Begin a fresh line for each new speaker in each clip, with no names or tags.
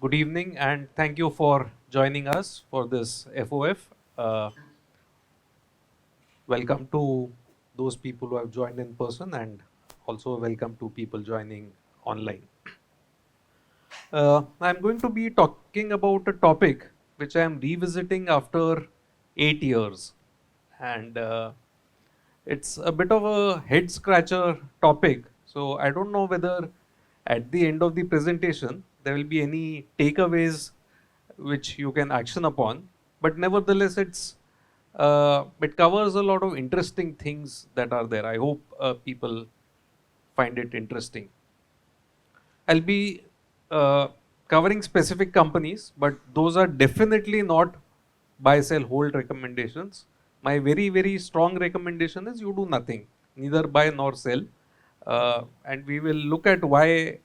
Good evening and thank you for joining us for this FOF. Uh, Welcome to those people who have joined in person and also welcome to people joining online. I'm going to be talking about a topic which I am revisiting after 8 years. And it's a bit of a head scratcher topic. So I don't know whether at the end of the presentation there will be any takeaways which you can action upon. But nevertheless, it covers a lot of interesting things that are there. I hope people find it interesting. I'll be uh, covering specific companies, but those are definitely not buy, sell, hold recommendations. My very strong recommendation is you do nothing, neither buy nor sell. And we will look at why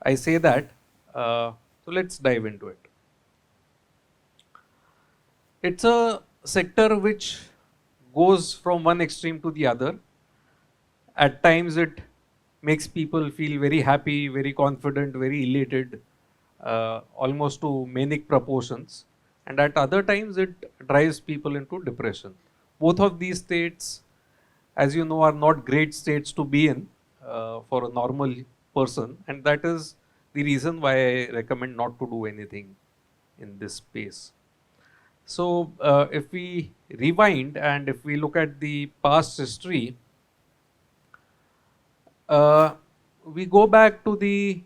I say that. So let's dive into it. It's a sector which goes from one extreme to the other. At times, it makes people feel very happy, very confident, very elated, almost to manic proportions. And at other times, it drives people into depression. Both of these states, as you know, are not great states to be in for a normal person. And that is the reason why I recommend not to do anything in this space. So, if we rewind and if we look at the past history, uh, we go back to the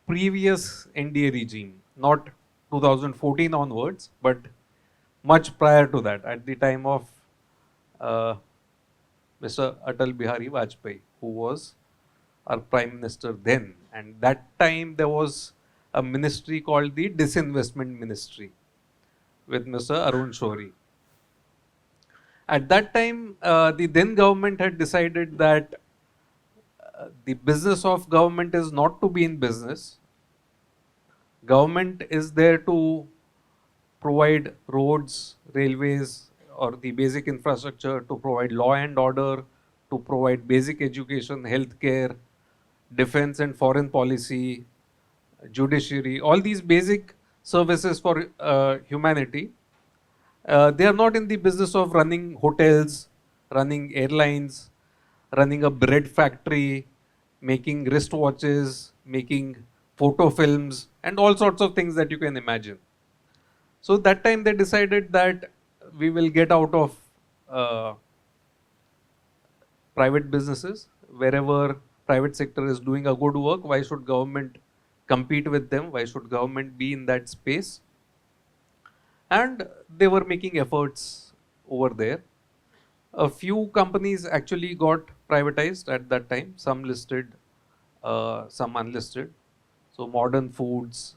previous NDA regime, not 2014 onwards, but much prior to that, at the time of uh, Mr. Atal Bihari Vajpayee, who was our prime minister then. And that time there was a ministry called the Disinvestment Ministry with Mr. Arun Shourie. At that time, the then government had decided that the business of government is not to be in business. Government is there to provide roads, railways, or the basic infrastructure, to provide law and order, to provide basic education, healthcare, defense and foreign policy, judiciary, all these basic services for humanity. They are not in the business of running hotels, running airlines, running a bread factory, making wristwatches, making photo films, and all sorts of things that you can imagine. So that time they decided that we will get out of uh, private businesses. Wherever private sector is doing a good work, why should government compete with them? Why should government be in that space? And they were making efforts over there. A few companies actually got privatized at that time, some listed, some unlisted. So Modern Foods,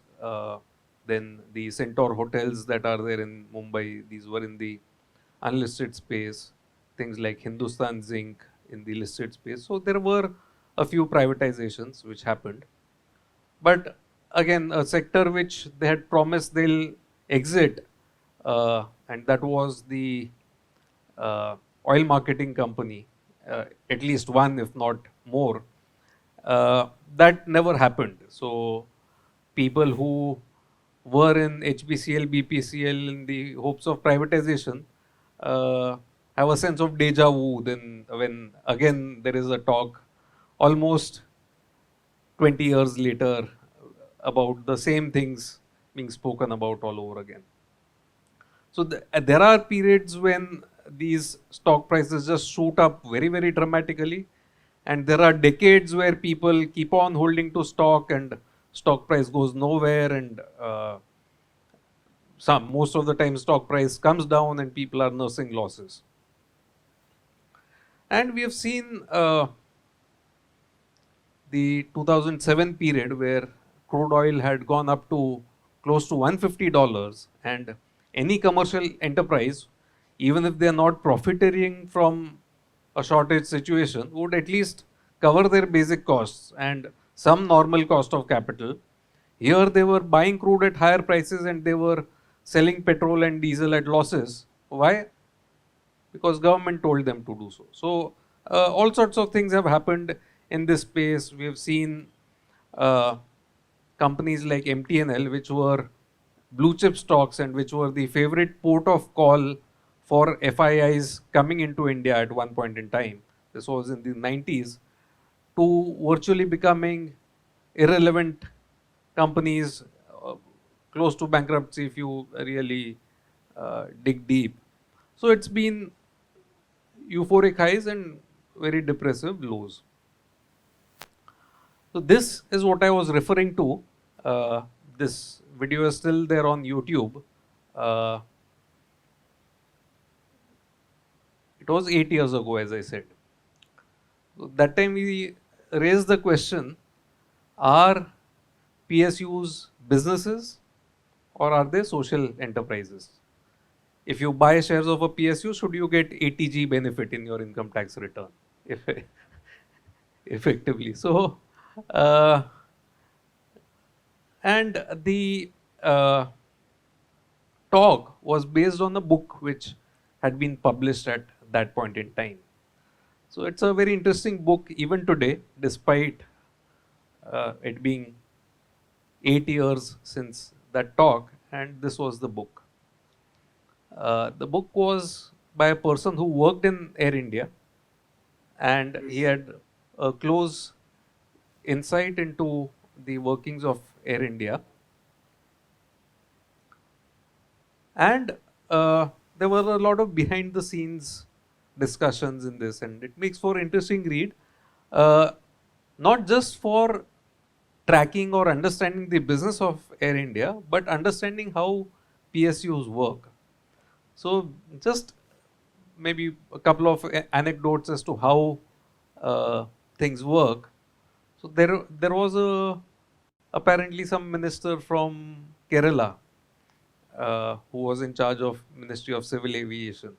then the Centaur hotels that are there in Mumbai, these were in the unlisted space. Things like Hindustan Zinc in the listed space. So there were a few privatizations which happened. But again, a sector which they had promised they'll exit, and that was the uh, oil marketing company, at least one, if not more. That never happened. So people who were in HPCL, BPCL in the hopes of privatization have a sense of deja vu then when again there is a talk almost 20 years later about the same things being spoken about all over again. So there are periods when these stock prices just shoot up very dramatically, and there are decades where people keep on holding to stock and stock price goes nowhere, and some most of the time stock price comes down and people are nursing losses. And we have seen the 2007 period where crude oil had gone up to close to $150, and any commercial enterprise, even if they are not profiteering from a shortage situation, would at least cover their basic costs and some normal cost of capital. Here they were buying crude at higher prices and they were selling petrol and diesel at losses. Why? Because government told them to do so. So all sorts of things have happened in this space. We have seen uh, companies like MTNL, which were blue chip stocks and which were the favorite port of call for FIIs coming into India at one point in time. This was in the 90s, to virtually becoming irrelevant companies, close to bankruptcy if you really dig deep. So it's been euphoric highs and very depressive lows. So this is what I was referring to. This video is still there on YouTube. Uh, it was 8 years ago, as I said. So that time we raised the question, are PSUs businesses or are they social enterprises? If you buy shares of a PSU, should you get ATG benefit in your income tax return? Effectively. So, uh, and the talk was based on a book which had been published at that point in time. So it's a very interesting book even today, despite it being 8 years since that talk, and this was the book. The book was by a person who worked in Air India, and he had a close insight into the workings of Air India. And there were a lot of behind the scenes discussions in this, and it makes for interesting read, uh, not just for tracking or understanding the business of Air India, but understanding how PSUs work. So just maybe a couple of anecdotes as to how things work. So there was apparently some minister from Kerala who was in charge of Ministry of Civil Aviation,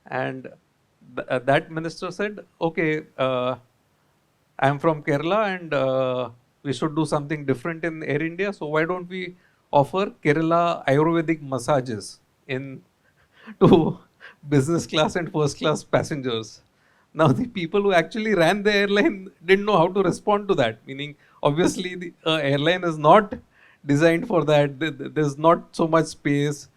and that minister said, "Okay, I am from Kerala, and we should do something different in Air India. So why don't we offer Kerala Ayurvedic massages in to business class and first class passengers?" Now the people who actually ran the airline didn't know how to respond to that. Meaning, obviously, the airline is not designed for that. There's not so much space.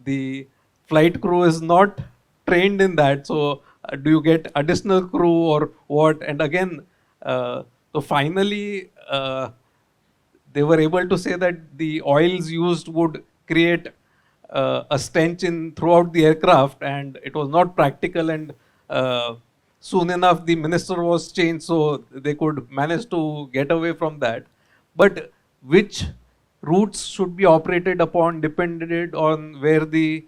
The flight crew is not trained in that. So do you get additional crew or what? And again, so finally, they were able to say that the oils used would create a stench in throughout the aircraft, and it was not practical. And soon enough, the minister was changed, so they could manage to get away from that. But which routes should be operated upon depended on where the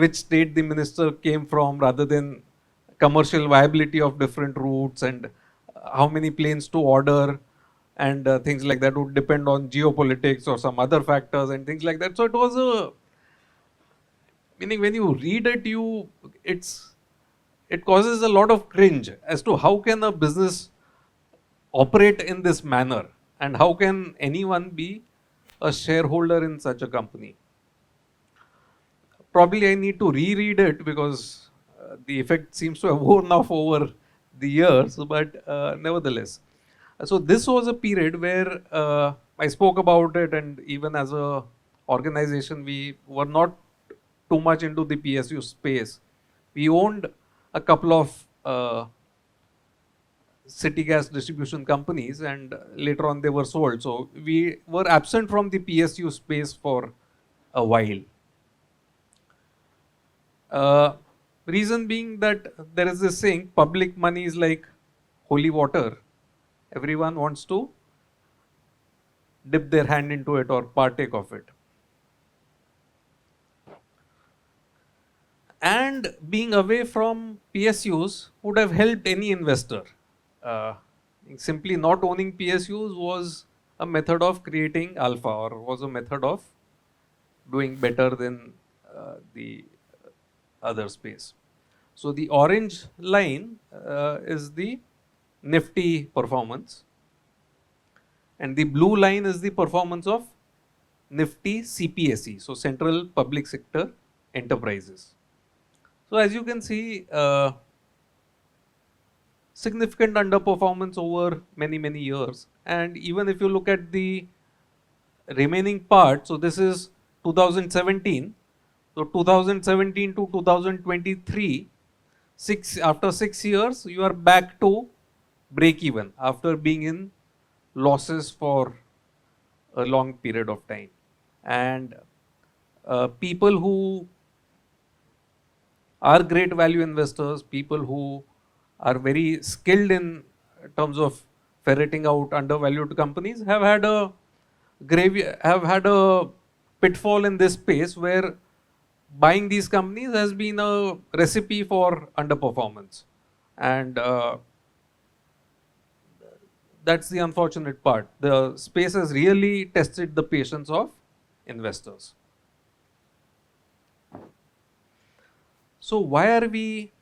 which state the minister came from, rather than commercial viability of different routes, and how many planes to order, and things like that would depend on geopolitics or some other factors and things like that. So it was a, meaning when you read it, it causes a lot of cringe as to how can a business operate in this manner, and how can anyone be a shareholder in such a company. Probably I need to reread it because the effect seems to have worn off over the years, but nevertheless. So this was a period where I spoke about it, and even as a organization, we were not too much into the PSU space. We owned a couple of city gas distribution companies, and later on they were sold. So we were absent from the PSU space for a while. Reason being that there is this saying, public money is like holy water. Everyone wants to dip their hand into it or partake of it. And being away from PSUs would have helped any investor. Uh, Simply not owning PSUs was a method of creating alpha, or was a method of doing better than the other space. So the orange line is the Nifty performance, and the blue line is the performance of Nifty CPSE, so Central Public Sector Enterprises. So as you can see, significant underperformance over many years. And even if you look at the remaining part, so this is 2017. So 2017 to 2023, after 6 years, you are back to break even after being in losses for a long period of time. And people who are great value investors, people who are very skilled in terms of ferreting out undervalued companies, have had a pitfall in this space where buying these companies has been a recipe for underperformance. And that's the unfortunate part. The space has really tested the patience of investors. So why are we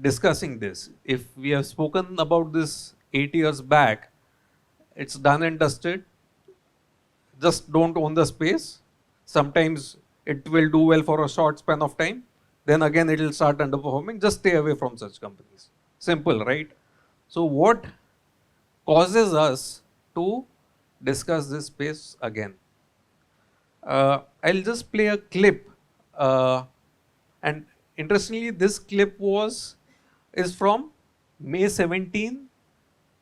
discussing this? If we have spoken about this 8 years back, it's done and dusted. Just don't own the space. Sometimes it will do well for a short span of time. Then again, it will start underperforming. Just stay away from such companies. Simple, right? So what causes us to discuss this space again? I'll just play a clip. And interestingly, this clip is from May 17,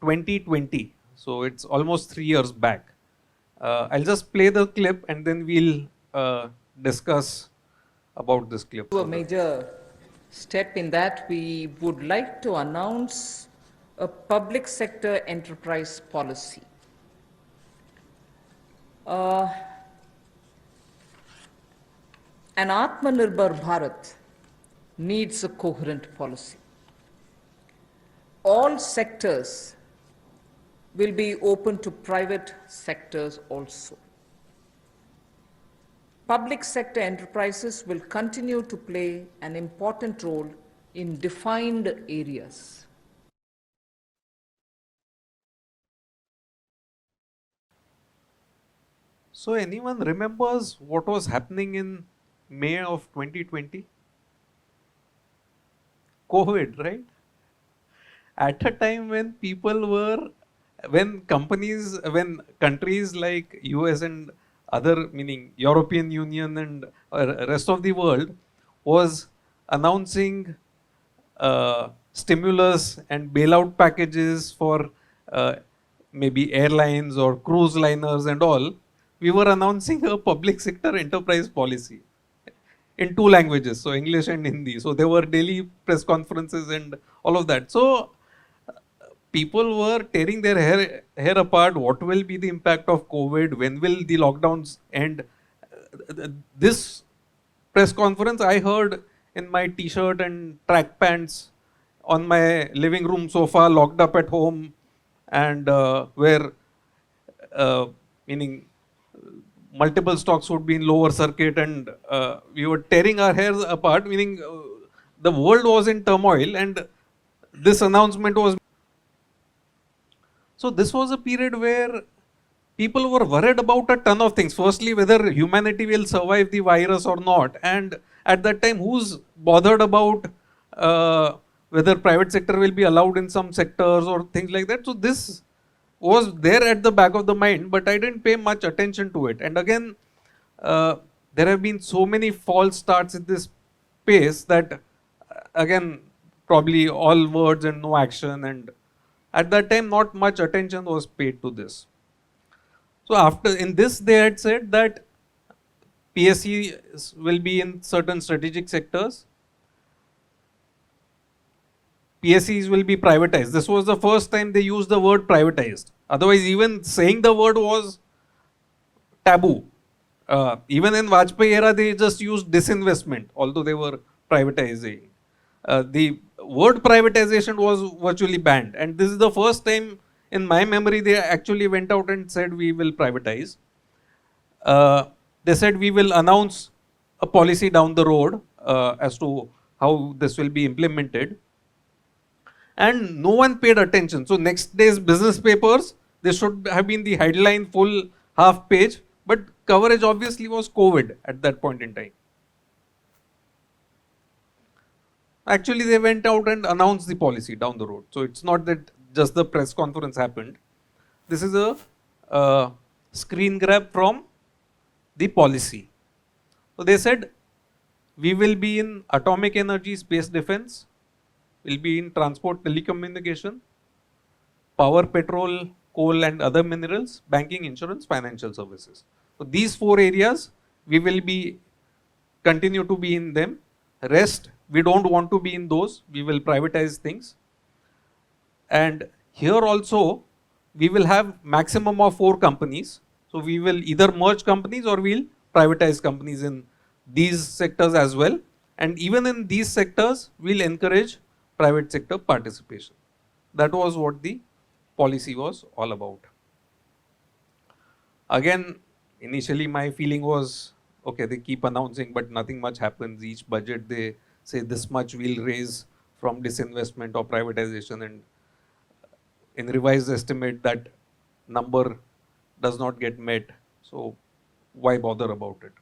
2020. So it's almost 3 years back. I'll just play the clip and then we'll discuss about this clip.
A major step in that, we would like to announce a public sector enterprise policy. An Atmanirbhar Bharat needs a coherent policy. All sectors will be open to private sectors also. Public sector enterprises will continue to play an important role in defined areas.
So anyone remembers what was happening in May of 2020? COVID, right? At a time when when countries like US and other, meaning European Union and rest of the world was announcing stimulus and bailout packages for maybe airlines or cruise liners and all, we were announcing a public sector enterprise policy in 2 languages, so English and Hindi. So there were daily press conferences and all of that. So people were tearing their hair apart. What will be the impact of COVID? When will the lockdowns end? This press conference I heard in my t-shirt and track pants on my living room sofa, locked up at home, and where meaning multiple stocks would be in lower circuit, and we were tearing our hairs apart, meaning the world was in turmoil and this announcement was. So this was a period where people were worried about a ton of things. Firstly, whether humanity will survive the virus or not. And at that time, who's bothered about whether private sector will be allowed in some sectors or things like that. So this was there at the back of the mind, but I didn't pay much attention to it. And again, there have been so many false starts in this space that again, probably all words and no action, and at that time not much attention was paid to this. So after in this they had said that PSEs will be in certain strategic sectors. PSEs will be privatized. This was the first time they used the word privatized. Otherwise, even saying the word was taboo. Even in Vajpayee era, they just used disinvestment, although they were privatizing. The word privatization was virtually banned. And this is the first time in my memory they actually went out and said we will privatize. They said we will announce a policy down the road as to how this will be implemented. And no one paid attention. So next day's business papers, they should have been the headline full half page, but coverage obviously was COVID at that point in time. Actually, they went out and announced the policy down the road. So it's not that just the press conference happened. This is a screen grab from the policy. So they said, we will be in atomic energy, space defense, will be in transport, telecommunication, power, petrol, coal and other minerals, banking, insurance, financial services. So these 4 areas, we will be continue to be in them. Rest, we don't want to be in those. We will privatize things. And here also, we will have maximum of 4 companies. So we will either merge companies or we'll privatize companies in these sectors as well. And even in these sectors, we'll encourage private sector participation. That was what the policy was all about. Again, initially my feeling was, okay, they keep announcing, but nothing much happens. Each budget they say this much we'll raise from disinvestment or privatization, and in revised estimate that number does not get met. So why bother about it?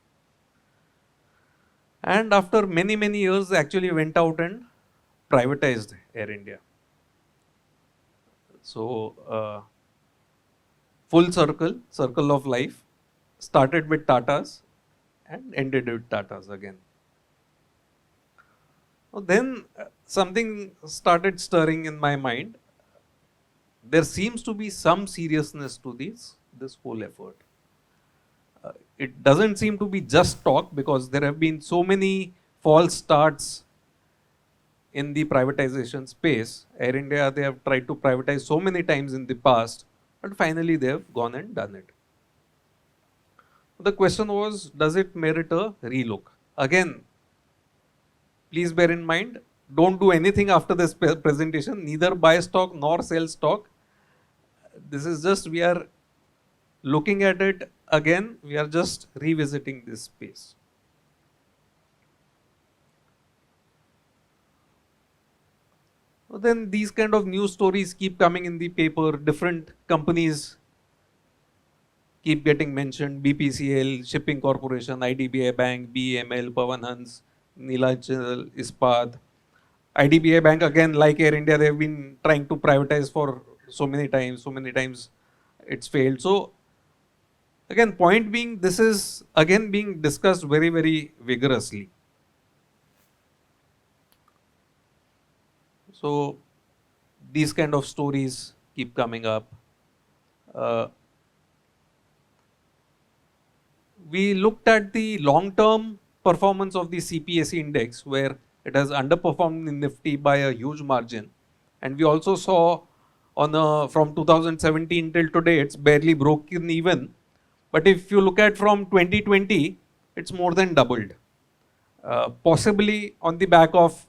And after many, many years, they actually went out and privatized Air India. So full circle of life, started with Tatas and ended with Tatas again. Then something started stirring in my mind. There seems to be some seriousness to this whole effort. It doesn't seem to be just talk, because there have been so many false starts in the privatization space. Air India, they have tried to privatize so many times in the past, but finally they have gone and done it. The question was, does it merit a relook? Again, please bear in mind, don't do anything after this presentation, neither buy stock nor sell stock. This is just, we are looking at it again, we are just revisiting this space. Then these kind of news stories keep coming in the paper, different companies keep getting mentioned, BPCL, Shipping Corporation, IDBI Bank, BEML, Pawan Hans, Neelachal Ispat. IDBI Bank, again, like Air India, they have been trying to privatize for so many times it's failed. So again, point being, this is again being discussed very, very vigorously. So these kind of stories keep coming up. We looked at the long-term performance of the CPSE index, where it has underperformed in Nifty by a huge margin. And we also saw from 2017 till today, it's barely broken even. But if you look at from 2020, it's more than doubled. Possibly on the back of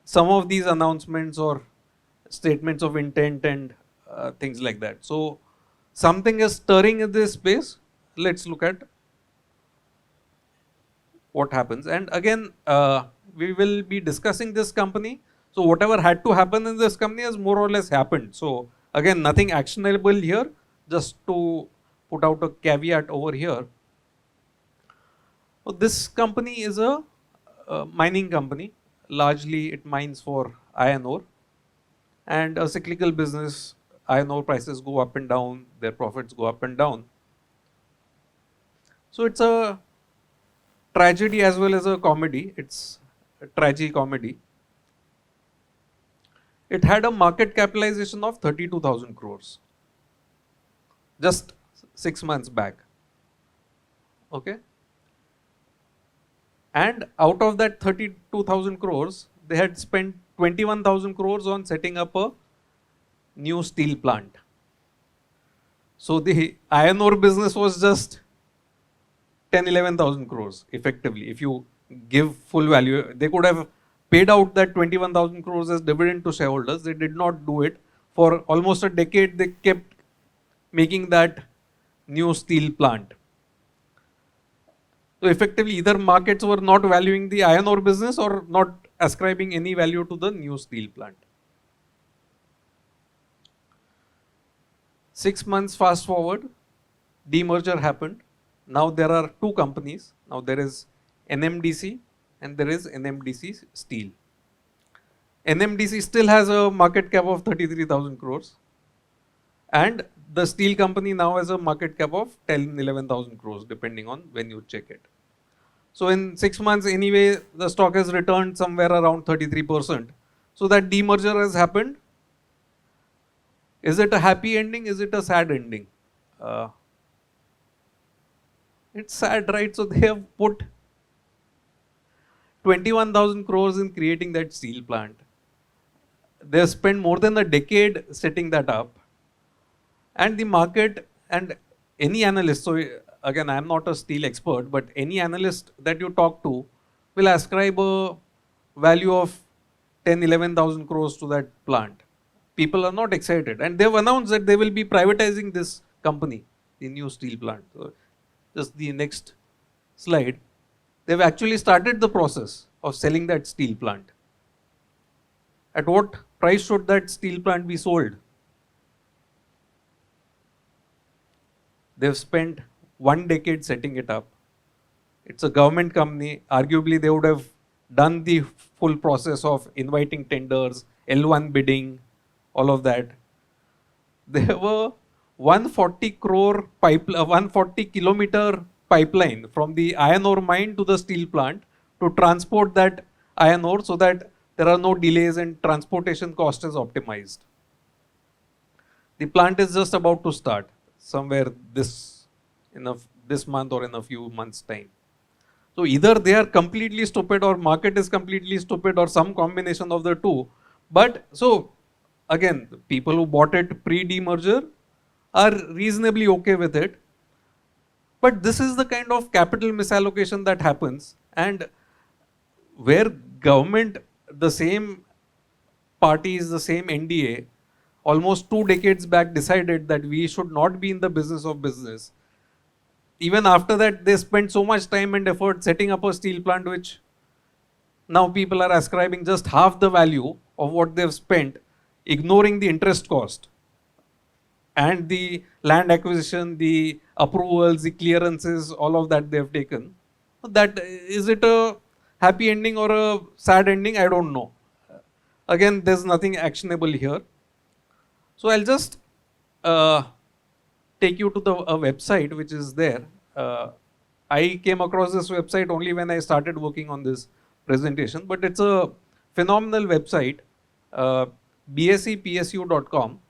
some of these announcements or statements of intent and things like that. So something is stirring in this space. Let's look at what happens. And again, we will be discussing this company. So whatever had to happen in this company has more or less happened. So again, nothing actionable here, just to put out a caveat over here. So this company is a mining company. Largely it mines for iron ore, and a cyclical business. Iron ore prices go up and down, their profits go up and down. So it's a tragedy as well as a comedy. It's a tragi-comedy. It had a market capitalization of 32,000 crores just 6 months back. Okay. And out of that 32,000 crores, they had spent 21,000 crores on setting up a new steel plant. So the iron ore business was just 10-11,000 crores effectively. If you give full value, they could have paid out that 21,000 crores as dividend to shareholders. They did not do it. For almost a decade, they kept making that new steel plant. So effectively, either markets were not valuing the iron ore business or not ascribing any value to the new steel plant. 6 months fast forward, demerger happened. Now there are 2 companies. Now there is NMDC and there is NMDC Steel. NMDC still has a market cap of 33,000 crores. And the steel company now has a market cap of 10-11,000 crores, depending on when you check it. So in 6 months, anyway, the stock has returned somewhere around 33%. So that demerger has happened. Is it a happy ending? Is it a sad ending? Uh, it's sad, right? So they have put 21,000 crores in creating that steel plant. They have spent more than a decade setting that up. And the market and any analyst, so again, I'm not a steel expert, but any analyst that you talk to will ascribe a value of 10-11,000 crores to that plant. People are not excited. And they've announced that they will be privatizing this company, the new steel plant. So just the next slide. They've actually started the process of selling that steel plant. At what price should that steel plant be sold? They've spent 1 decade setting it up. It's a government company. Arguably, they would have done the full process of inviting tenders, L1 bidding, all of that. They have a 140 crore 140 kilometer pipeline from the iron ore mine to the steel plant to transport that iron ore so that there are no delays and transportation cost is optimized. The plant is just about to start somewhere this month or in a few months' time. So either they are completely stupid or market is completely stupid or some combination of the two. But so again, the people who bought it pre-demerger are reasonably okay with it. But this is the kind of capital misallocation that happens, and where government, the same parties, the same NDA, almost 2 decades back decided that we should not be in the business of business. Even after that, they spent so much time and effort setting up a steel plant, which now people are ascribing just half the value of what they've spent, ignoring the interest cost and the land acquisition, the approvals, the clearances, all of that they've taken. That is it a happy ending or a sad ending? I don't know. Again, there's nothing actionable here. So I'll just take you to a website which is there. I came across this website only when I started working on this presentation, but it's a phenomenal website, bsepsu.com.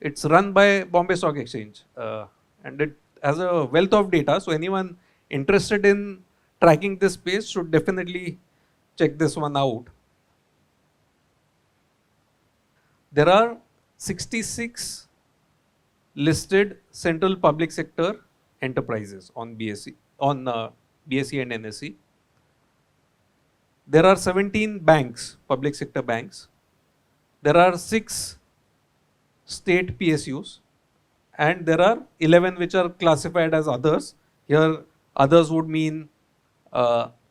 It's run by Bombay Stock Exchange, and it has a wealth of data. So anyone interested in tracking this space should definitely check this one out. There are 66 listed central public sector enterprises on BSE, BSE and NSE. There are 17 banks, public sector banks. There are 6 state PSUs, and there are 11 which are classified as others. Here, others would mean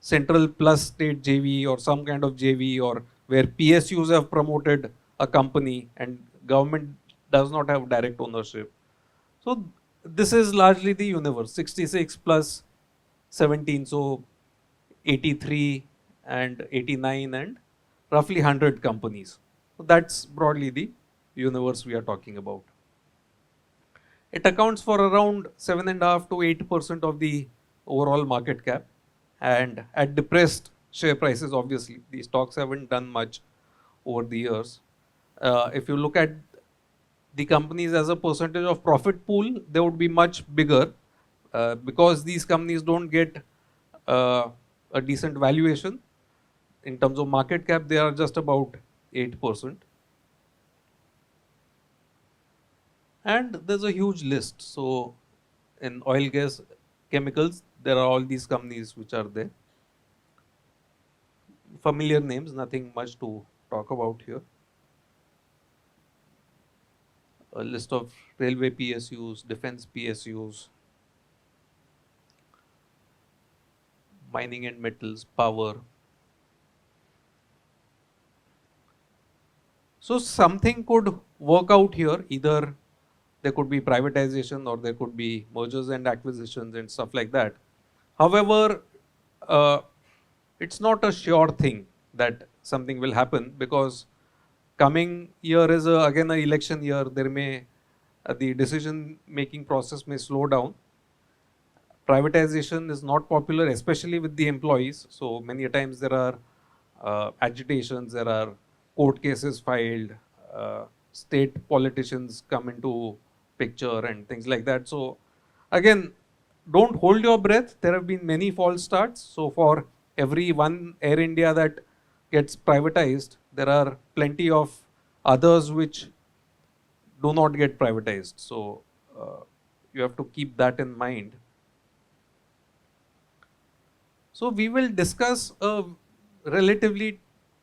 central plus state JV or some kind of JV, or where PSUs have promoted a company and government does not have direct ownership. So this is largely the universe, 66 plus 17, so 83 and 89 and roughly 100 companies. So that's broadly the universe we are talking about. It accounts for around 7.5 to 8% of the overall market cap, and at depressed share prices, obviously, the stocks haven't done much over the years. If you look at the companies as a percentage of profit pool, they would be much bigger because these companies don't get a decent valuation. In terms of market cap, they are just about 8%. And there's a huge list. So in oil, gas, chemicals, there are all these companies which are there. Familiar names, nothing much to talk about here. A list of railway PSUs, defense PSUs, mining and metals, power. So something could work out here. Either there could be privatization or there could be mergers and acquisitions and stuff like that. However, it's not a sure thing that something will happen, because coming year is again an election year. There may the decision making process may slow down. Privatization is not popular, especially with the employees. So many times there are agitations, there are court cases filed, state politicians come into picture and things like that. So again, don't hold your breath. There have been many false starts. So for every one Air India that gets privatized, there are plenty of others which do not get privatized. So you have to keep that in mind. So we will discuss a relatively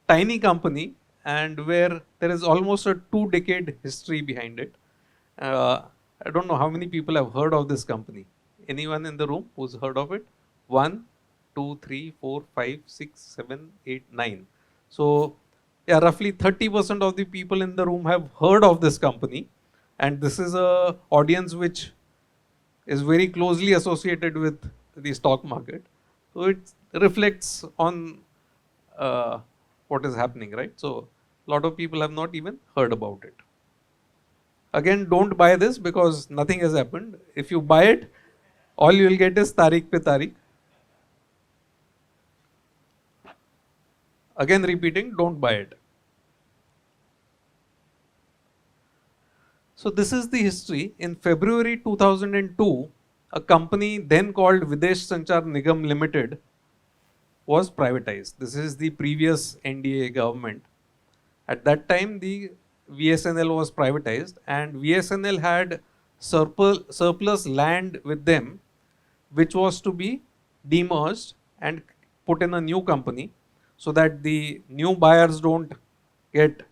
tiny company and where there is almost a 2-decade history behind it. I don't know how many people have heard of this company. Anyone in the room who's heard of it? 1, 2, 3, 4, 5, 6, 7, 8, 9. So yeah, roughly 30% of the people in the room have heard of this company. And this is a audience which is very closely associated with the stock market. So it reflects on what is happening, right? So a lot of people have not even heard about it. Again, don't buy this because nothing has happened. If you buy it, all you will get is Tariq pe Tariq. Again repeating, don't buy it. So this is the history. In February 2002, a company then called Videsh Sanchar Nigam Limited was privatized. This is the previous NDA government. At that time, the VSNL was privatized and VSNL had surplus land with them, which was to be demerged and put in a new company so that the new buyers don't get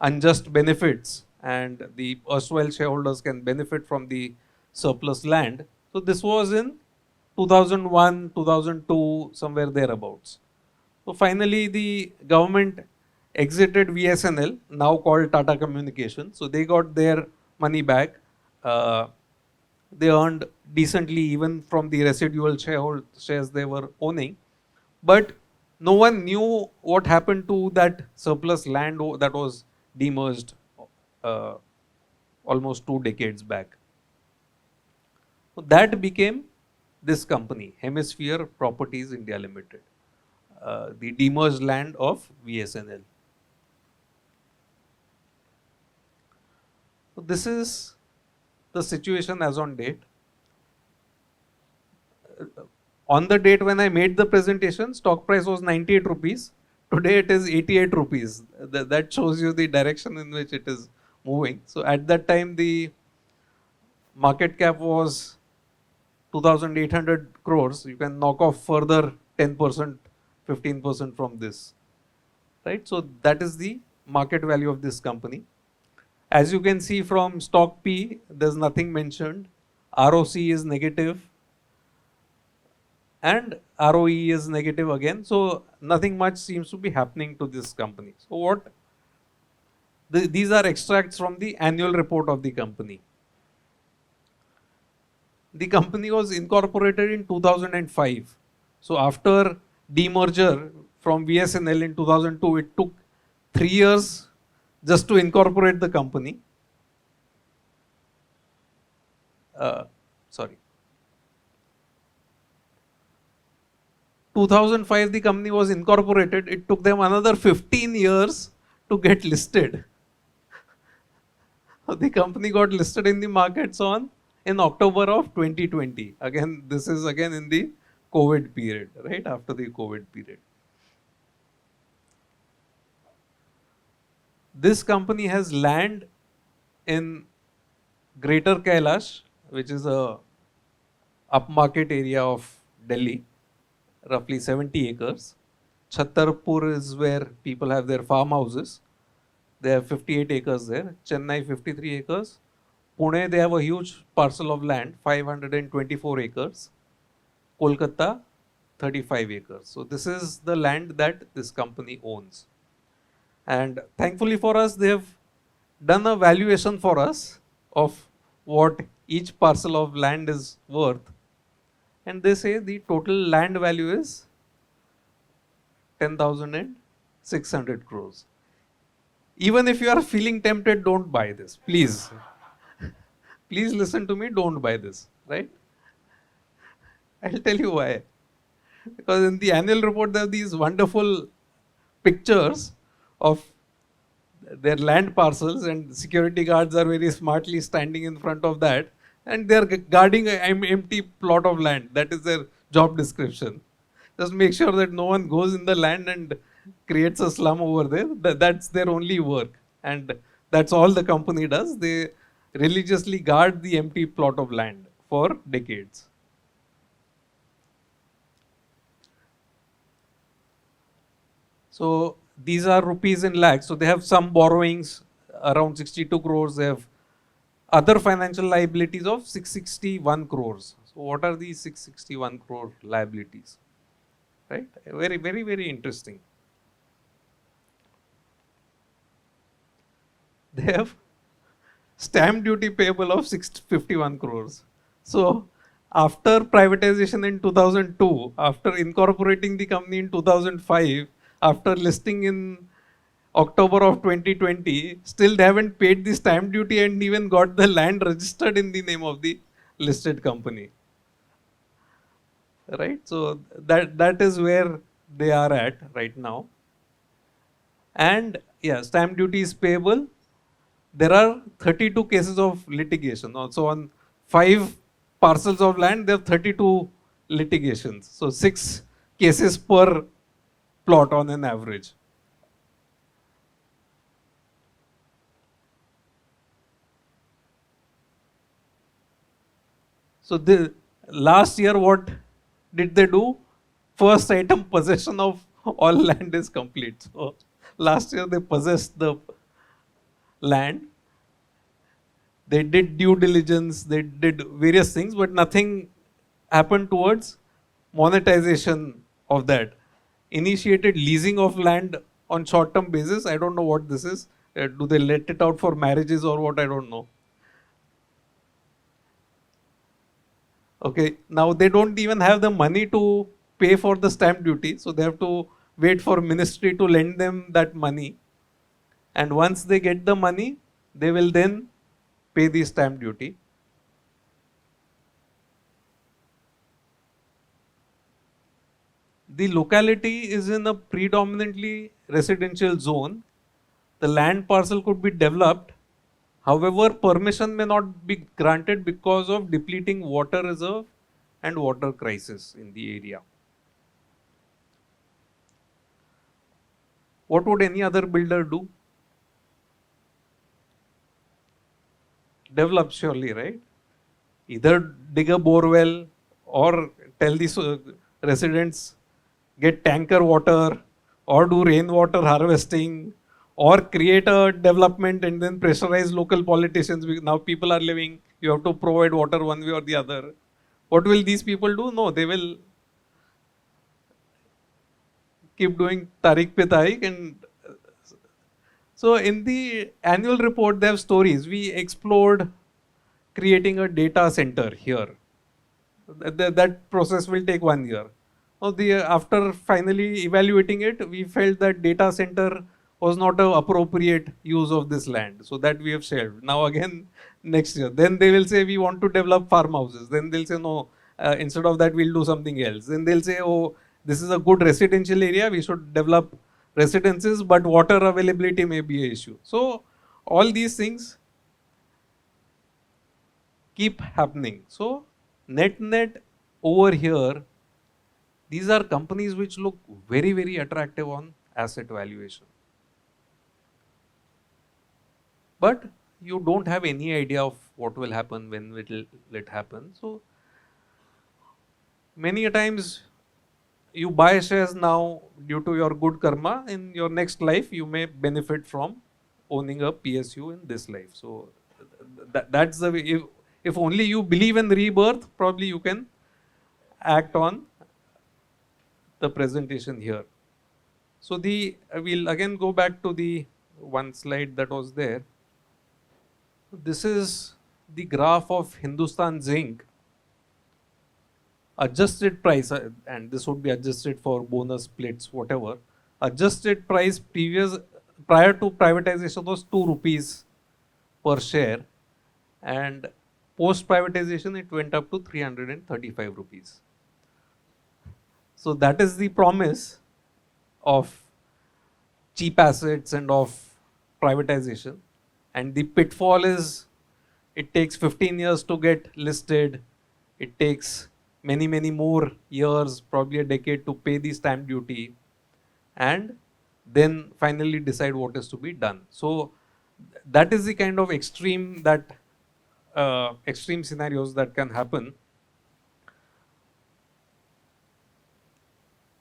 unjust benefits and the erstwhile shareholders can benefit from the surplus land. So this was in 2001, 2002, somewhere thereabouts. So finally, the government exited VSNL, now called Tata Communications. So they got their money back. They earned decently even from the residual shares they were owning. But no one knew what happened to that surplus land that was demerged uh, almost 2 decades back. So that became this company, Hemisphere Properties India Limited, the demerged land of VSNL. So this is the situation as on date. On the date when I made the presentation, stock price was 98 rupees. Today it is 88 rupees. That shows you the direction in which it is moving. So at that time, the market cap was 2,800 crores. You can knock off further 10%, 15% from this, right? So that is the market value of this company. As you can see from stock P, there's nothing mentioned. ROC is negative and ROE is negative again. So nothing much seems to be happening to this company. So these are extracts from the annual report of the company. The company was incorporated in 2005. So after demerger from VSNL in 2002, it took 3 years just to incorporate the company. Sorry. 2005, the company was incorporated. It took them another 15 years to get listed. The company got listed in the markets in October of 2020. Again, this is again in the COVID period, right? After the COVID period. This company has land in Greater Kailash, which is a upmarket area of Delhi, roughly 70 acres. Chhattarpur is where people have their farmhouses. They have 58 acres there. Chennai, 53 acres. Pune, they have a huge parcel of land, 524 acres. Kolkata, 35 acres. So this is the land that this company owns. And thankfully for us, they have done a valuation for us of what each parcel of land is worth. And they say the total land value is 10,600 crores. Even if you are feeling tempted, don't buy this. Please. Please listen to me, don't buy this. Right? I'll tell you why. Because in the annual report, there are these wonderful pictures of their land parcels, and security guards are very smartly standing in front of that, and they are guarding an empty plot of land. That is their job description. Just make sure that no one goes in the land and creates a slum over there. That's their only work, and that's all the company does. They religiously guard the empty plot of land for decades. So these are rupees in lakhs. So they have some borrowings around 62 crores. They have other financial liabilities of 661 crores. So what are these 661 crore liabilities? Right? Very, very, very interesting. They have stamp duty payable of 651 crores. So after privatization in 2002, after incorporating the company in 2005, after listing in October of 2020, still they haven't paid the stamp duty and even got the land registered in the name of the listed company. Right? So that is where they are at right now. And yeah, stamp duty is payable. There are 32 cases of litigation. Also on 5 parcels of land, there are 32 litigations. So 6 cases per plot on an average. So the last year, what did they do? First item, possession of all land is complete. So last year they possessed the land. They did due diligence, they did various things, but nothing happened towards monetization of that. Initiated leasing of land on short-term basis. I don't know what this is. Do they let it out for marriages or what? I don't know. Okay, now they don't even have the money to pay for the stamp duty, so they have to wait for ministry to lend them that money. And once they get the money, they will then pay the stamp duty. The locality is in a predominantly residential zone. The land parcel could be developed. However, permission may not be granted because of depleting water reserve and water crisis in the area. What would any other builder do? Develop, surely, right? Either dig a bore well or tell the residents get tanker water or do rainwater harvesting or create a development and then pressurize local politicians. Now people are living, you have to provide water one way or the other. What will these people do? No, they will keep doing Tariq pe Tariq. And so in the annual report, they have stories. We explored creating a data center here. That process will take 1 year. After finally evaluating it, we felt that data center was not an appropriate use of this land. So that we have shelved. Now again, next year. Then they will say we want to develop farmhouses. Then they'll say no, instead of that we'll do something else. Then they'll say, oh, this is a good residential area, we should develop residences, but water availability may be an issue. So all these things keep happening. So net over here, these are companies which look very, very attractive on asset valuation. But you don't have any idea of what will happen, when will it happen. So many a times you buy shares now due to your good karma. In your next life, you may benefit from owning a PSU in this life. So that's the way. If only you believe in rebirth, probably you can act on the presentation here. So we'll again go back to the one slide that was there. This is the graph of Hindustan Zinc. Adjusted price, and this would be adjusted for bonus splits, whatever. Adjusted price prior to privatization was 2 rupees per share, and post privatization it went up to 335 rupees. So that is the promise of cheap assets and of privatization. And the pitfall is it takes 15 years to get listed. It takes many more years, probably a decade, to pay the stamp duty and then finally decide what is to be done. So that is the kind of extreme scenarios that can happen.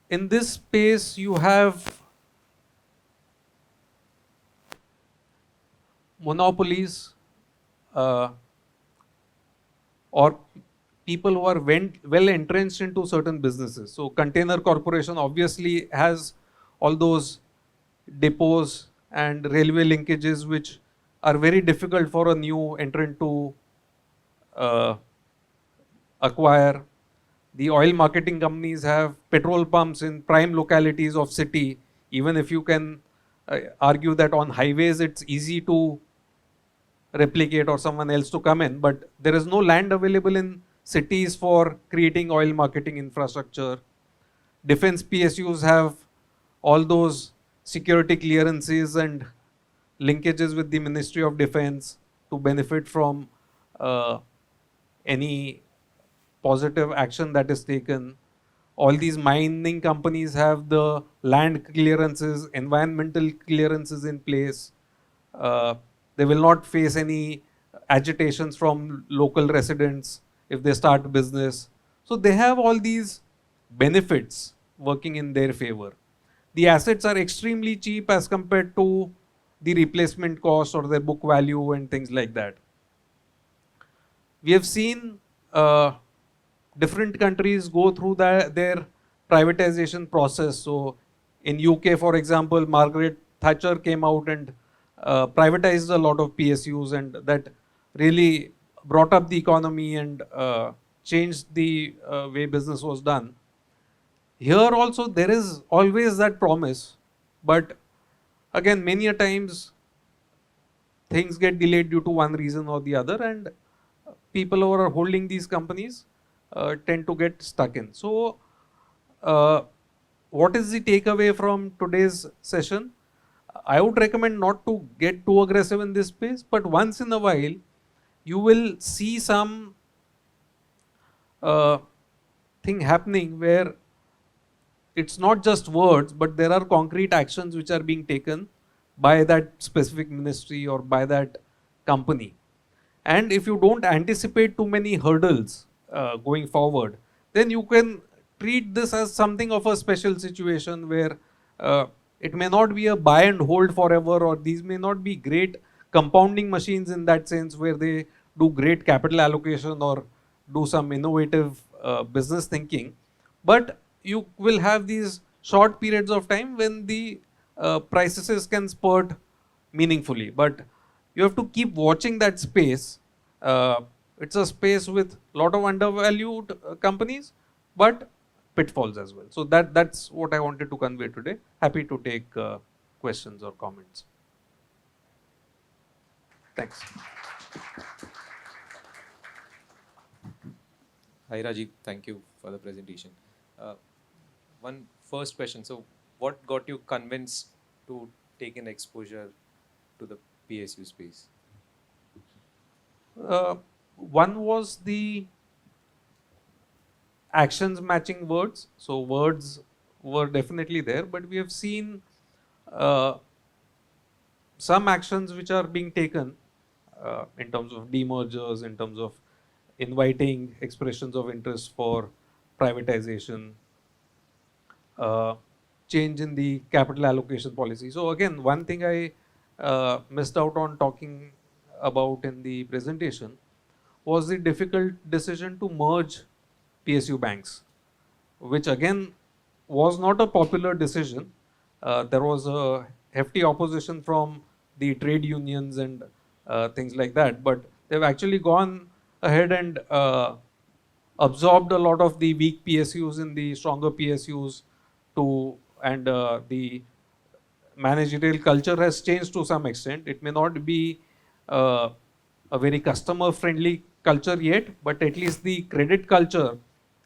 In this space, you have monopolies or people who are well entrenched into certain businesses. So Container Corporation obviously has all those depots and railway linkages which are very difficult for a new entrant to uh, acquire. The oil marketing companies have petrol pumps in prime localities of city. Even if you can argue that on highways it's easy to replicate or someone else to come in, but there is no land available in cities for creating oil marketing infrastructure. Defense PSUs have all those security clearances and linkages with the Ministry of Defense to benefit from any positive action that is taken. All these mining companies have the land clearances, environmental clearances in place. They will not face any agitations from local residents if they start business. So they have all these benefits working in their favor. The assets are extremely cheap as compared to the replacement cost or their book value and things like that. We have seen different countries go through their privatization process. So in UK, for example, Margaret Thatcher came out and privatized a lot of PSUs, and that really brought up the economy and changed the way business was done. Here also there is always that promise, but again many a times things get delayed due to one reason or the other, and people who are holding these companies tend to get stuck in. So what is the takeaway from today's session? I would recommend not to get too aggressive in this space, but once in a while you will see some thing happening where it's not just words, but there are concrete actions which are being taken by that specific ministry or by that company. And if you don't anticipate too many hurdles going forward, then you can treat this as something of a special situation where it may not be a buy and hold forever, or these may not be great compounding machines in that sense where they do great capital allocation or do some innovative business thinking. But you will have these short periods of time when the prices can spurt meaningfully. But you have to keep watching that space. It's a space with a lot of undervalued companies, but pitfalls as well. So that's what I wanted to convey today. Happy to take questions or comments. Thanks.
Hi Rajiv, thank you for the presentation. One first question, so what got you convinced to take an exposure to the PSU space?
One was the actions matching words. So words were definitely there, but we have seen some actions which are being taken in terms of demergers, in terms of inviting expressions of interest for privatization, change in the capital allocation policy. So again, one thing I missed out on talking about in the presentation was the difficult decision to merge PSU banks, which again was not a popular decision. There was a hefty opposition from the trade unions and things like that, but they've actually gone ahead and absorbed a lot of the weak PSUs in the stronger PSUs and the managerial culture has changed to some extent. It may not be a very customer friendly culture yet, but at least the credit culture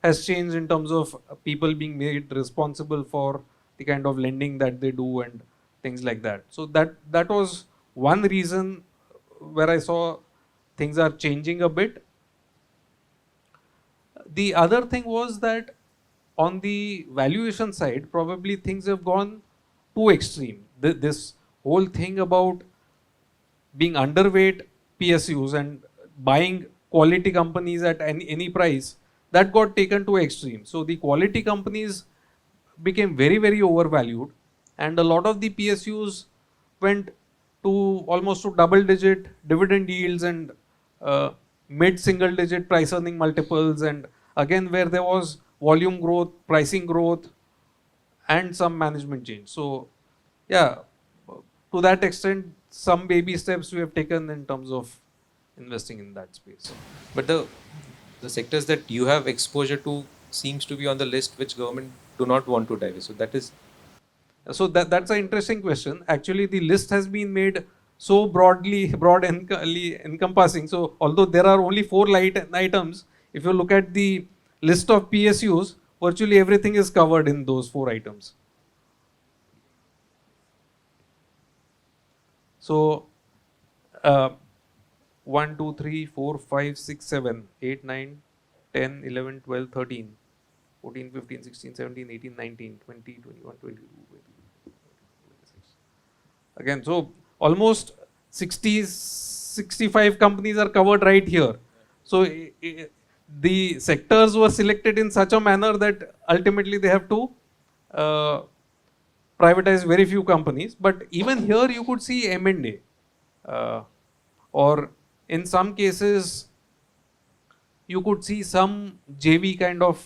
has changed in terms of people being made responsible for the kind of lending that they do and things like that. So that was one reason where I saw things are changing a bit. The other thing was that on the valuation side, probably things have gone too extreme. This whole thing about being underweight PSUs and buying quality companies at any price, that got taken to extreme. So the quality companies became very, very overvalued, and a lot of the PSUs went to almost to double digit dividend yields and mid single digit price earning multiples, and again where there was volume growth, pricing growth, and some management change. So yeah, to that extent, some baby steps we have taken in terms of investing in that space.
But the sectors that you have exposure to seems to be on the list which government do not want to divest. So that is
So that's an interesting question. Actually, the list has been made so broad encompassing. So although there are only four light items, if you look at the list of PSUs, virtually everything is covered in those four items. So 1, 2, 3, 4, 5, 6, 7, 8, 9, 10, 11, 12, 13, 14, 15, 16, 17, 18, 19, 20, 21, 22, 23, 26. Again, so almost 60, 65 companies are covered right here. So the sectors were selected in such a manner that ultimately they have to uh, privatize very few companies. But even here you could see M&A, or in some cases you could see some JV kind of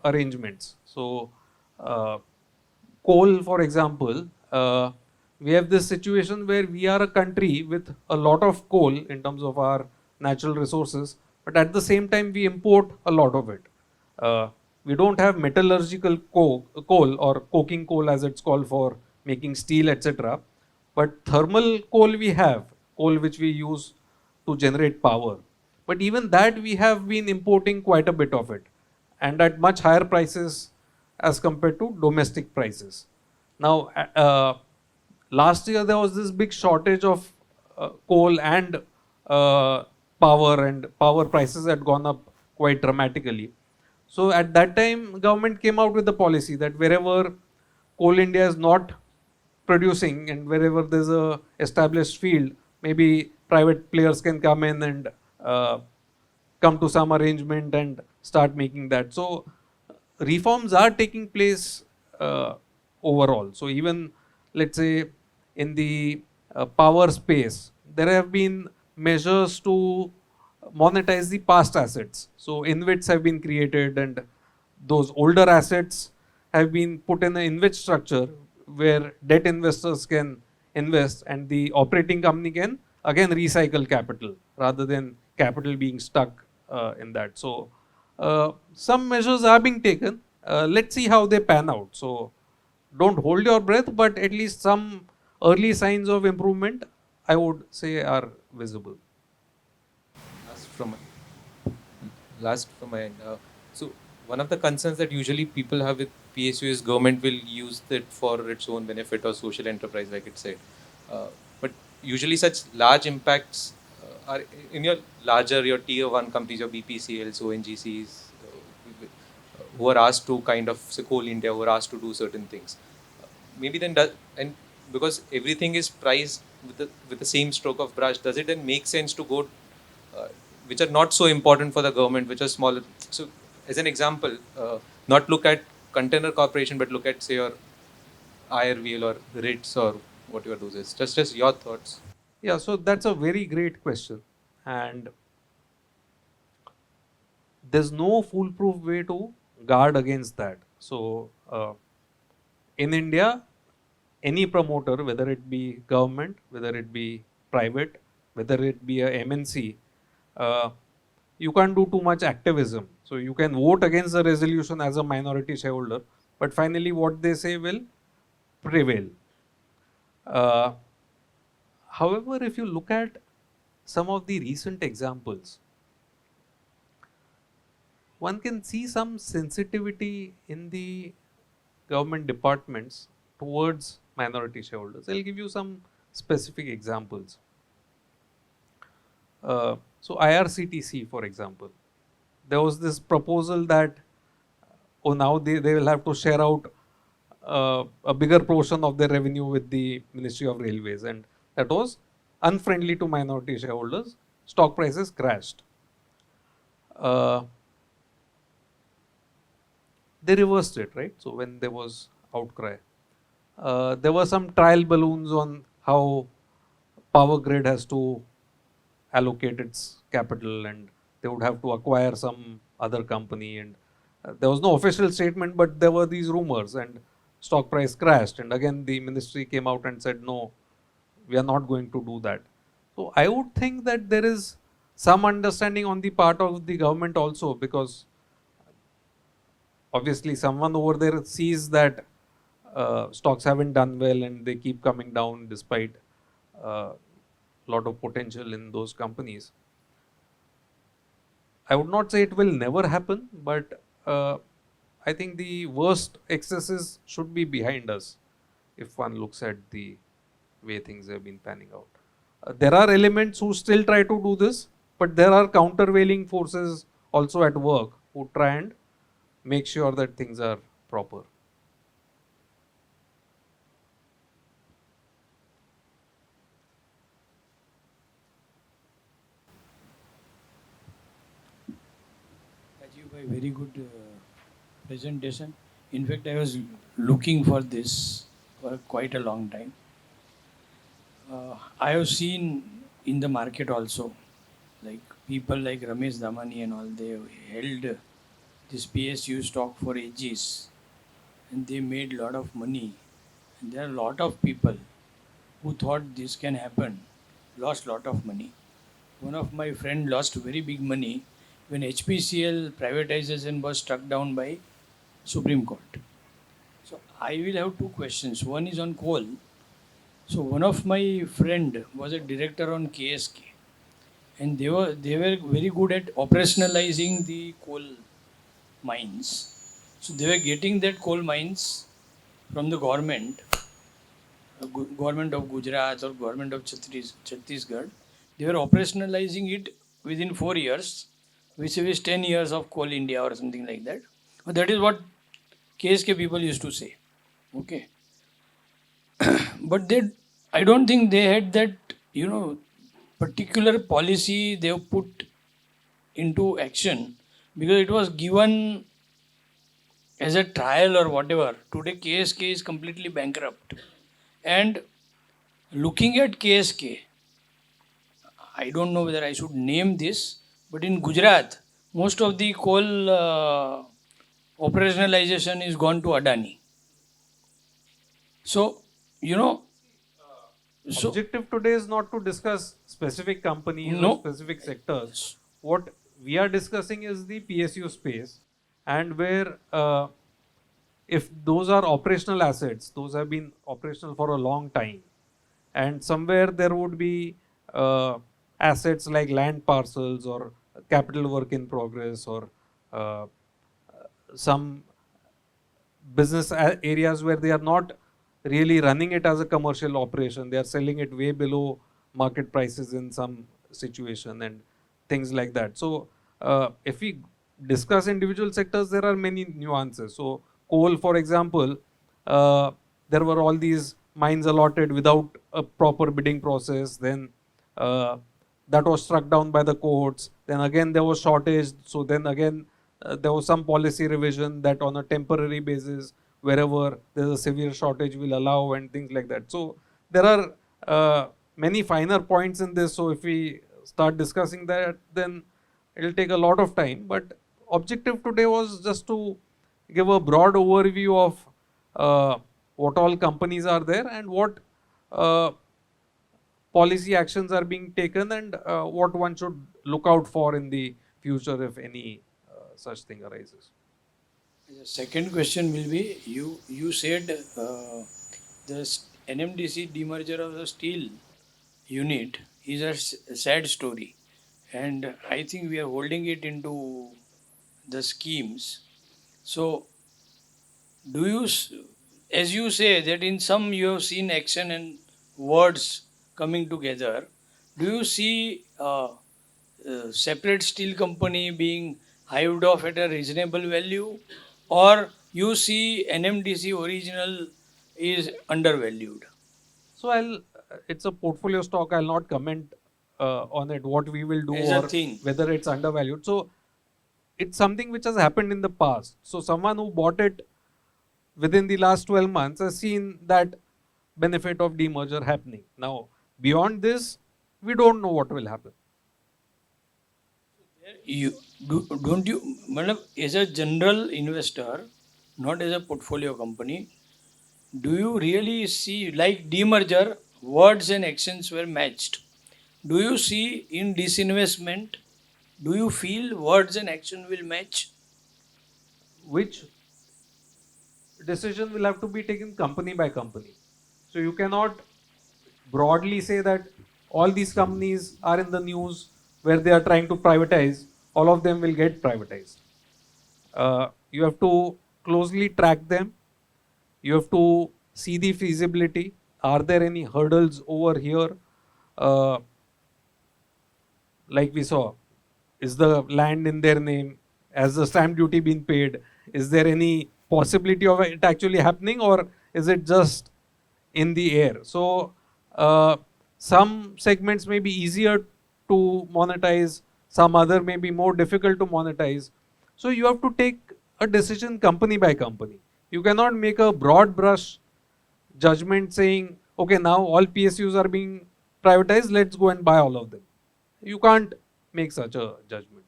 arrangements. So coal, for example, we have this situation where we are a country with a lot of coal in terms of our natural resources, but at the same time we import a lot of it. We don't have metallurgical coal or coking coal as it's called for making steel, etc. But thermal coal we have, coal which we use to generate power. But even that we have been importing quite a bit of it, and at much higher prices as compared to domestic prices. Now, last year there was this big shortage of coal and power, and power prices had gone up quite dramatically. So at that time, government came out with the policy that wherever Coal India is not producing and wherever there's a established field, maybe private players can come in and come to some arrangement and start making that. So reforms are taking place overall. So even let's say in the power space, there have been measures to monetize the past assets. So InvITs have been created, and those older assets have been put in an InvIT structure where debt investors can invest and the operating company can again recycle capital rather than capital being stuck in that. So some measures are being taken. Let's see how they pan out. So don't hold your breath, but at least some early signs of improvement, I would say, are visible.
last from my end. So one of the concerns that usually people have with PSU is government will use it for its own benefit or social enterprise, like it said. But usually such large impacts are in your tier 1 companies, your BPCLs, ONGCs, who are asked to kind of, say, Coal India, who are asked to do certain things. Maybe then, and because everything is priced with the same stroke of brush, does it then make sense to go which are not so important for the government, which are smaller? So, as an example, not look at Container Corporation, but look at, say, your IRVL or RITS or whatever those is. Just your thoughts.
Yeah, so that's a very great question. And there's no foolproof way to guard against that. So, in India, any promoter, whether it be government, whether it be private, whether it be a MNC, you can't do too much activism. So you can vote against the resolution as a minority shareholder, but finally what they say will prevail. Uh, However, if you look at some of the recent examples, one can see some sensitivity in the government departments towards minority shareholders. I'll give you some specific examples. So IRCTC, for example, there was this proposal that now they will have to share out a bigger portion of their revenue with the Ministry of Railways, and that was unfriendly to minority shareholders. Stock prices crashed. Uh, they reversed it, right? So when there was outcry, there were some trial balloons on how Power Grid has to allocate its capital, and they would have to acquire some other company, and there was no official statement, but there were these rumors, and stock price crashed, and again the ministry came out and said, no, we are not going to do that. So I would think that there is some understanding on the part of the government also, because obviously someone over there sees that stocks haven't done well and they keep coming down despite a lot of potential in those companies. I would not say it will never happen, but I think the worst excesses should be behind us if one looks at the way things have been panning out. There are elements who still try to do this, but there are countervailing forces also at work who try and make sure that things are proper.
Rajiv bhai, very good presentation. In fact, I was looking for this for quite a long time. I have seen in the market also, like people like Ramesh Damani and all, they held this PSU stock for ages and they made a lot of money. And there are a lot of people who thought this can happen, lost lot of money. One of my friend lost very big money when HPCL privatization was struck down by Supreme Court. So I will have two questions. One is on coal. So one of my friend was a director on KSK, and they were very good at operationalizing the coal mines. So they were getting that coal mines from the government, government of Gujarat or government of Chhattisgarh. They were operationalizing it within 4 years, which is 10 years of Coal India or something like that. That is what KSK people used to say. Okay. But I don't think they had that, particular policy they have put into action because it was given as a trial or whatever. Today, KSK is completely bankrupt. And looking at KSK, I don't know whether I should name this, but in Gujarat, most of the coal operationalization is gone to Adani. So, so
Objective today is not to discuss specific companies or
no,
specific sectors. What we are discussing is the PSU space, and where if those are operational assets, those have been operational for a long time, and somewhere there would be assets like land parcels or capital work in progress or uh, some business areas where they are not really running it as a commercial operation. They are selling it way below market prices in some situation and things like that. So if we discuss individual sectors, there are many nuances. So coal, for example, there were all these mines allotted without a proper bidding process. Then that was struck down by the courts. Then again there was shortage. So then again there was some policy revision that on a temporary basis, wherever there's a severe shortage, will allow and things like that. So there are many finer points in this. So if we start discussing that, then it'll take a lot of time. But objective today was just to give a broad overview of what all companies are there and what policy actions are being taken and what one should look out for in the future if any such thing arises.
the second question will be you said the NMDC demerger of the steel unit is a sad story, and I think we are holding it into the schemes. So, do you, as you say, that in some you have seen action and words coming together, do you see separate steel company being hived off at a reasonable value, or you see NMDC original is undervalued?
So it's a portfolio stock. I'll not comment on it, what we will do
As a
or
thing.
whether it's undervalued. So it's something which has happened in the past. So someone who bought it within the last 12 months has seen that benefit of demerger happening. Now, beyond this, we don't know what will happen.
You don't you, madam, as a general investor, not as a portfolio company, do you really see like demerger, words and actions were matched? Do you see in disinvestment, do you feel words and action will match?
Which decision will have to be taken company by company. So you cannot broadly say that all these companies are in the news where they are trying to privatize, all of them will get privatized. You have to closely track them. You have to see the feasibility. Are there any hurdles over here? Uh, like we saw, is the land in their name? Has the stamp duty been paid? Is there any possibility of it actually happening, or is it just in the air? So some segments may be easier to monetize, some other may be more difficult to monetize. So you have to take a decision company by company. You cannot make a broad brush judgment saying, okay, now all PSUs are being privatized, let's go and buy all of them. You can't make such a judgment.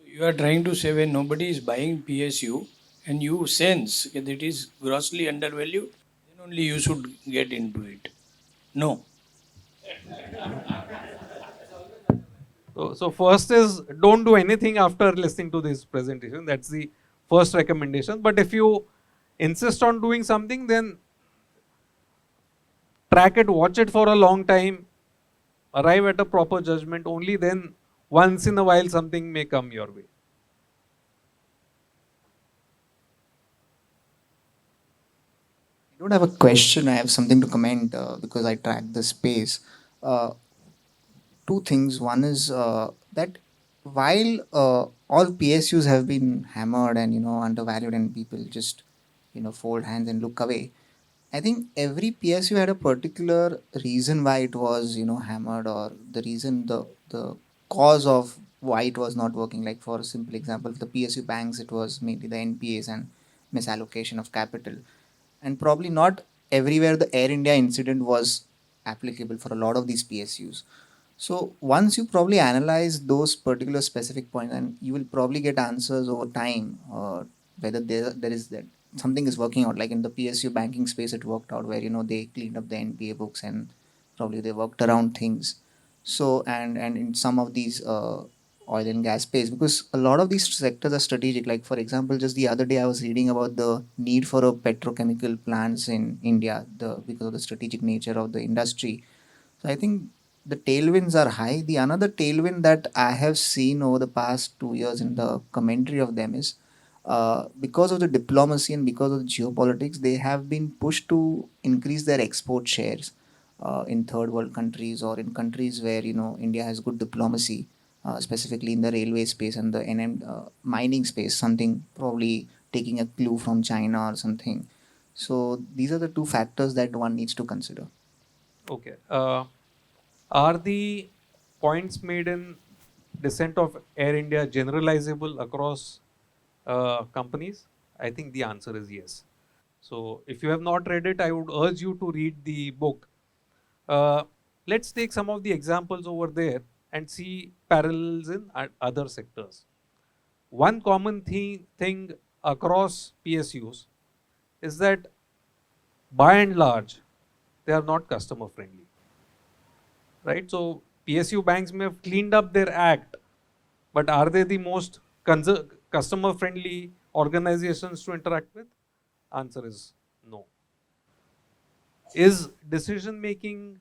You are trying to say when nobody is buying PSU and you sense that it is grossly undervalued, then only you should get into it. No.
So first is don't do anything after listening to this presentation. That's the first recommendation. But if you insist on doing something, then track it, watch it for a long time, arrive at a proper judgment. Only then, once in a while, something may come your way.
I don't have a question. I have something to comment because I track the space. Uh, Two things. One is that while all PSUs have been hammered and undervalued, and people just fold hands and look away, I think every PSU had a particular reason why it was hammered, or the reason, the cause of why it was not working. Like for a simple example, the PSU banks, it was mainly the NPAs and misallocation of capital, and probably not everywhere the Air India incident was applicable for a lot of these PSUs. So once you probably analyze those particular specific points, and you will probably get answers over time, whether there is that something is working out. Like in the PSU banking space, it worked out where they cleaned up the NPA books and probably they worked around things. So and in some of these oil and gas space, because a lot of these sectors are strategic. Like for example, just the other day I was reading about the need for a petrochemical plants in India, because of the strategic nature of the industry. So I think the tailwinds are high. The another tailwind that I have seen over the past 2 years in the commentary of them is because of the diplomacy and because of the geopolitics, they have been pushed to increase their export shares in third world countries, or in countries where India has good diplomacy, specifically in the railway space and the mining space. Something probably taking a clue from China or something. So these are the two factors that one needs to consider.
Okay. Are the points made in Dissent of Air India generalizable across companies? I think the answer is yes. So if you have not read it, I would urge you to read the book. Let's take some of the examples over there and see parallels in other sectors. One common thing across PSUs is that by and large, they are not customer friendly. Right? So PSU banks may have cleaned up their act, but are they the most customer friendly organizations to interact with? Answer is no. Is decision making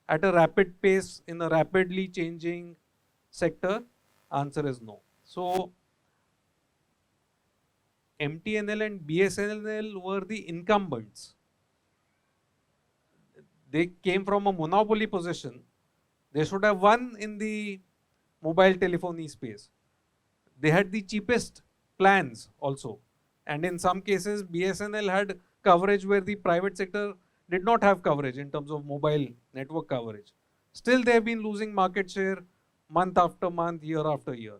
at a rapid pace in a rapidly changing sector? Answer is no. So MTNL and BSNL were the incumbents. They came from a monopoly position. They should have won in the mobile telephony space. They had the cheapest plans also. And in some cases, BSNL had coverage where the private sector did not have coverage in terms of mobile network coverage. Still, they have been losing market share month after month, year after year.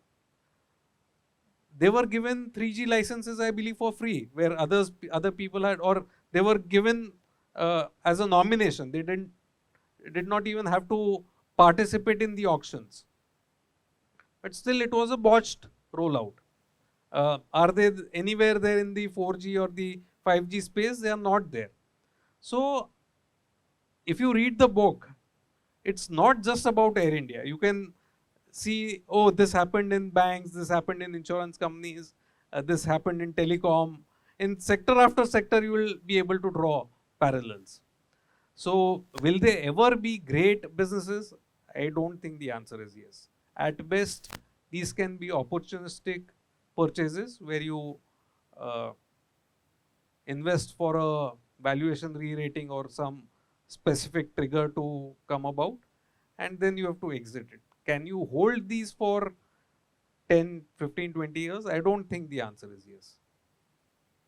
They were given 3G licenses, I believe, for free, where other people had, or they were given as a nomination. They did not even have to participate in the auctions. But still, it was a botched rollout. Are they anywhere there in the 4G or the 5G space? They are not there. So, if you read the book, it's not just about Air India. You can see, oh, this happened in banks, this happened in insurance companies, this happened in telecom. In sector after sector, you will be able to draw parallels. So, will they ever be great businesses? I don't think the answer is yes. At best, these can be opportunistic purchases where you invest for a valuation re-rating or some specific trigger to come about, and then you have to exit it. Can you hold these for 10, 15, 20 years? I don't think the answer is yes.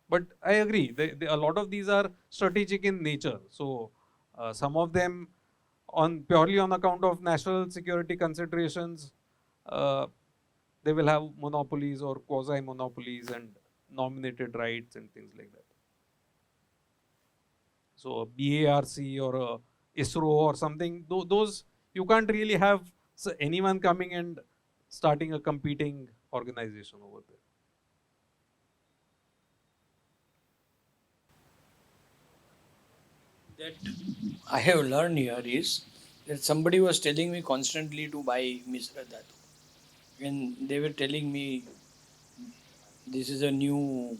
But I agree, a lot of these are strategic in nature. So some of them purely on account of national security considerations, they will have monopolies or quasi-monopolies and nominated rights and things like that. So a BARC or a ISRO or something, those you can't really have anyone coming and starting a competing organization over there.
That I have learned here is that somebody was telling me constantly to buy Misra Dhatu. And they were telling me this is a new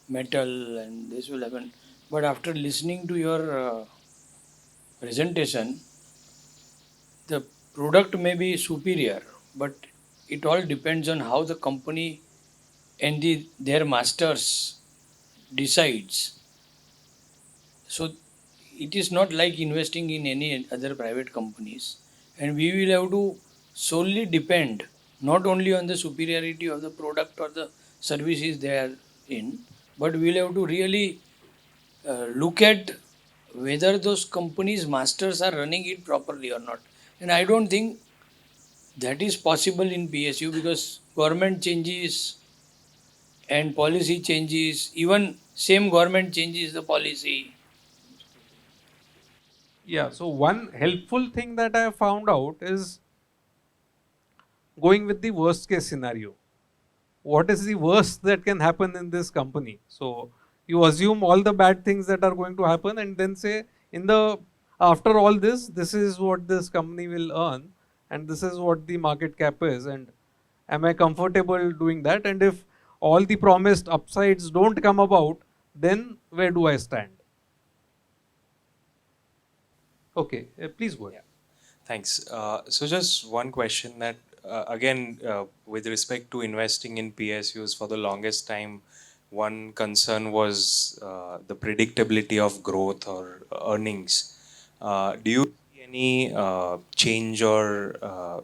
metal and this will happen. But after listening to your presentation, the product may be superior, but it all depends on how the company and their masters decides. So it is not like investing in any other private companies, and we will have to solely depend not only on the superiority of the product or the services they are in, but we will have to really look at whether those companies masters are running it properly or not. And I don't think that is possible in PSU because government changes and policy changes, even same government changes the policy.
Yeah, so one helpful thing that I have found out is going with the worst case scenario. What is the worst that can happen in this company? So you assume all the bad things that are going to happen and then say after all this is what this company will earn and this is what the market cap is, and am I comfortable doing that? And if all the promised upsides don't come about, then where do I stand? Okay, please go ahead.
Thanks. So just one question that again, with respect to investing in PSUs for the longest time, one concern was the predictability of growth or earnings. Do you see any change or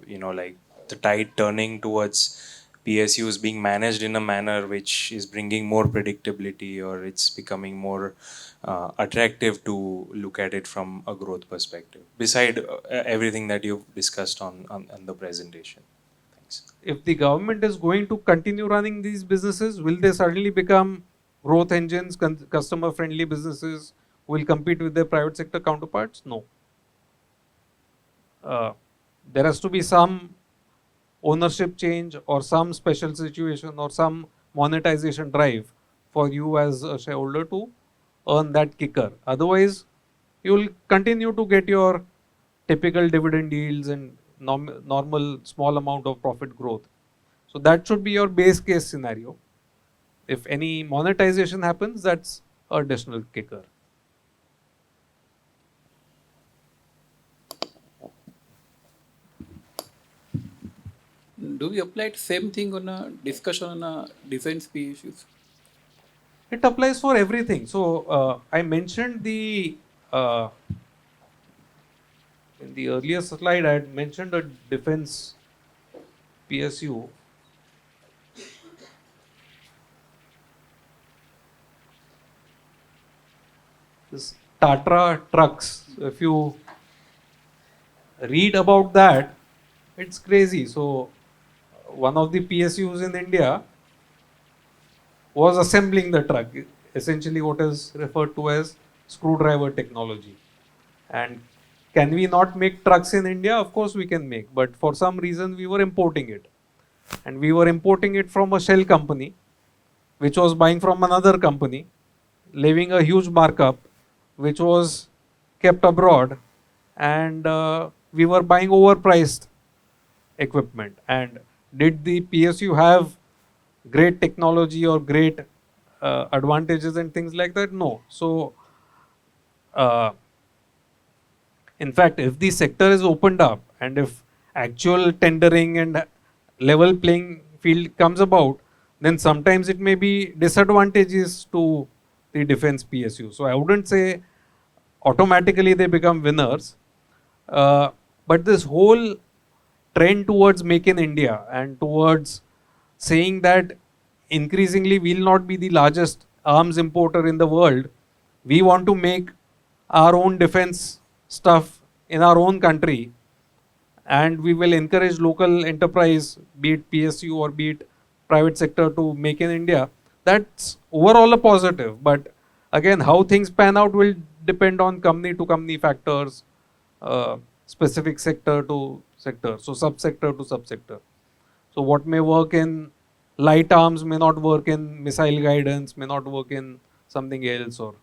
like the tide turning towards PSUs being managed in a manner which is bringing more predictability, or it's becoming more attractive to look at it from a growth perspective, beside everything that you've discussed on the presentation? Thanks.
If the government is going to continue running these businesses, will they suddenly become growth engines, customer friendly businesses, will compete with their private sector counterparts? No. There has to be some ownership change or some special situation or some monetization drive for you as a shareholder to earn that kicker. Otherwise, you will continue to get your typical dividend yields and normal small amount of profit growth. So that should be your base case scenario. If any monetization happens, that's an additional kicker.
do we apply the same thing on a discussion on defense PSUs?
It applies for everything. So I mentioned in the earlier slide, I had mentioned a defense PSU. This Tatra trucks. If you read about that, it's crazy. So one of the PSUs in India was assembling the truck, essentially what is referred to as screwdriver technology. And can we not make trucks in India? Of course we can make, but for some reason we were importing it. And we were importing it from a shell company, which was buying from another company, leaving a huge markup, which was kept abroad, and we were buying overpriced equipment. And did the PSU have great technology or great advantages and things like that? No. So, in fact, if the sector is opened up and if actual tendering and level playing field comes about, then sometimes it may be disadvantages to the defense PSU. So I wouldn't say automatically they become winners, but this whole trend towards Make in India and towards saying that increasingly we will not be the largest arms importer in the world, we want to make our own defense stuff in our own country, and we will encourage local enterprise, be it PSU or be it private sector, to make in India. That's overall a positive, but again, how things pan out will depend on company to company factors, specific sector to sector, so subsector to subsector. So what may work in light arms may not work in missile guidance, may not work in something else. Or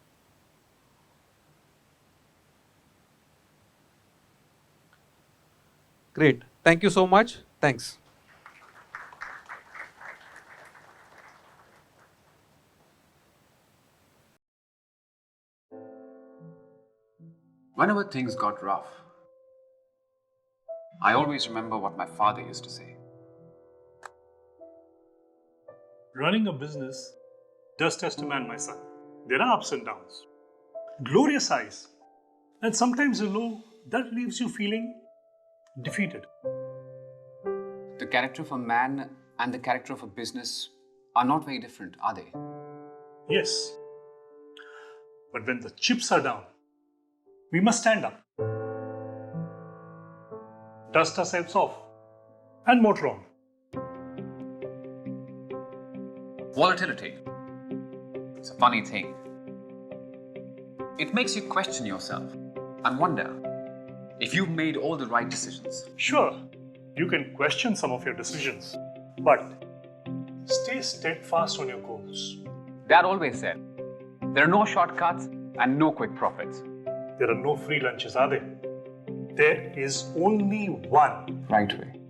great. Thank you so much. Thanks.
Whenever things got rough, I always remember what my father used to say.
Running a business does test a man, my son. There are ups and downs, glorious highs, and sometimes a low that leaves you feeling defeated.
The character of a man and the character of a business are not very different, are they?
Yes. But when the chips are down, we must stand up, dust ourselves off, and motor on.
Volatility. It's a funny thing. It makes you question yourself and wonder if you've made all the right decisions.
Sure, you can question some of your decisions, but stay steadfast on your goals.
Dad always said, there are no shortcuts and no quick profits.
There are no free lunches, are there? There is only one
right way.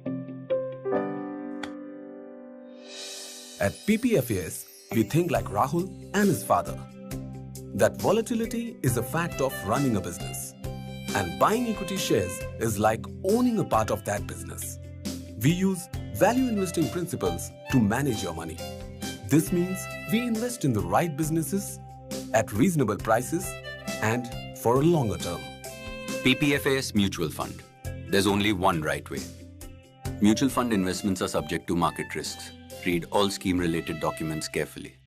At PPFAS, we think like Rahul and his father. That volatility is a fact of running a business. And buying equity shares is like owning a part of that business. We use value investing principles to manage your money. This means we invest in the right businesses at reasonable prices and for a longer term.
PPFAS Mutual Fund. There's only one right way. Mutual fund investments are subject to market risks. Read all scheme-related documents carefully.